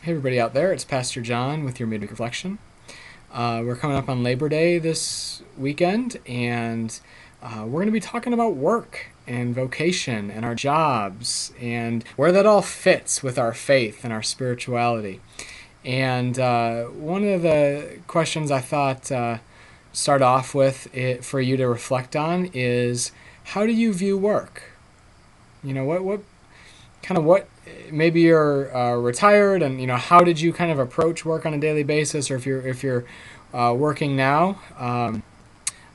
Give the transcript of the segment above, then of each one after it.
Hey everybody out there, it's Pastor John with your Midweek Reflection. We're coming up on Labor Day this weekend, and we're going to be talking about work and vocation and our jobs and where that all fits with our faith and our spirituality. And one of the questions I thought start off with it for you to reflect on is, how do you view work? What maybe you're retired, and how did you kind of approach work on a daily basis, or if you're working now,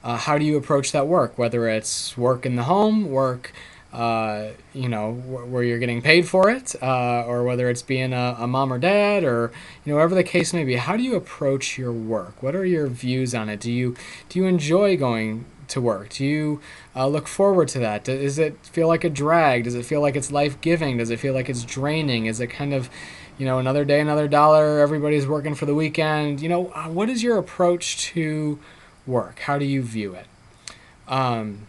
how do you approach that work, whether it's work in the home, work where you're getting paid for it, or whether it's being a mom or dad, or whatever the case may be. How do you approach your work? What are your views on it? Do you enjoy going to work? Do you look forward to that? Does it feel like a drag? Does it feel like it's life-giving? Does it feel like it's draining? Is it kind of, another day, another dollar, everybody's working for the weekend? What is your approach to work? How do you view it? And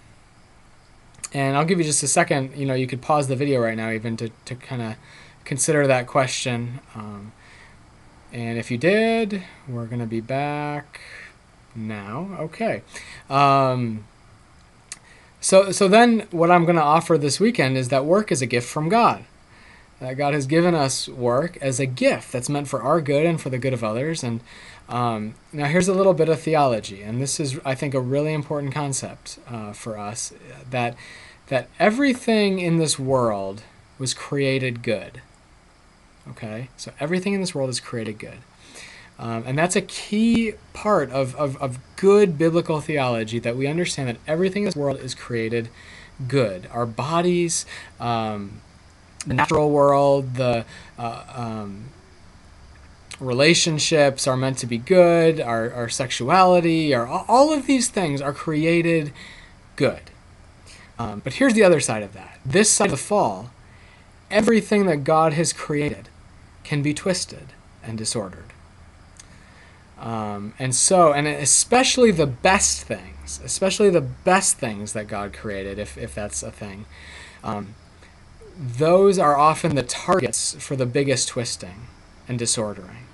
I'll give you just a second. You could pause the video right now even to kind of consider that question. And if you did, we're going to be back now. Okay. So then what I'm going to offer this weekend is that work is a gift from God. That God has given us work as a gift that's meant for our good and for the good of others. And now here's a little bit of theology, and this is, I think, a really important concept for us, that everything in this world was created good. Okay? So everything in this world is created good. And that's a key part of good biblical theology, that we understand that everything in this world is created good. Our bodies, the natural world, the relationships are meant to be good, our sexuality, all of these things are created good. But here's the other side of that. This side of the fall, everything that God has created can be twisted and disordered. And especially the best things, that God created, if that's a thing, those are often the targets for the biggest twisting and disordering.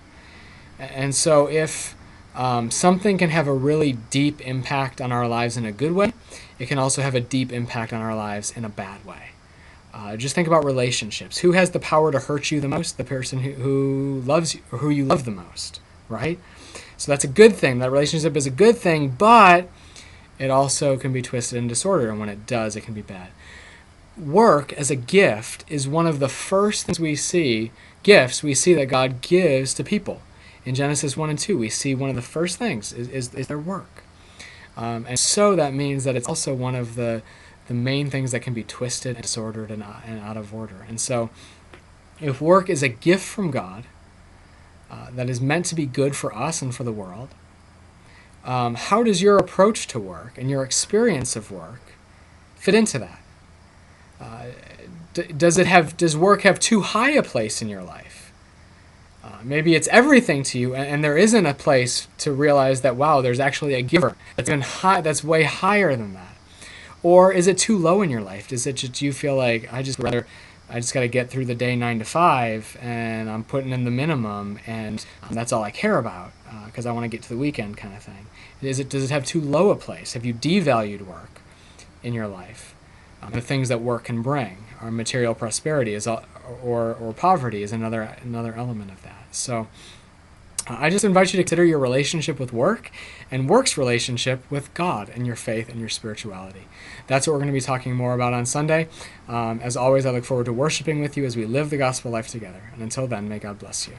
And so if something can have a really deep impact on our lives in a good way, it can also have a deep impact on our lives in a bad way. Just think about relationships. Who has the power to hurt you the most? The person who loves you, or who you love the most, right? So that's a good thing. That relationship is a good thing, but it also can be twisted and disordered, and when it does, it can be bad. Work as a gift is one of the first things gifts we see that God gives to people. In Genesis 1 and 2, we see one of the first things is their work. And so that means that it's also one of the main things that can be twisted and disordered and out of order. And so if work is a gift from God, that is meant to be good for us and for the world, how does your approach to work and your experience of work fit into that? Does work have too high a place in your life? Maybe it's everything to you, and there isn't a place to realize that, wow, there's actually a giver that's way higher than that. Or is it too low in your life? Do you feel like, I just got to get through the day 9 to 5, and I'm putting in the minimum, and that's all I care about because I want to get to the weekend, kind of thing? Does it have too low a place? Have you devalued work in your life? The things that work can bring, our material prosperity or poverty is another element of that. So I just invite you to consider your relationship with work and work's relationship with God and your faith and your spirituality. That's what we're going to be talking more about on Sunday. As always, I look forward to worshiping with you as we live the gospel life together. And until then, may God bless you.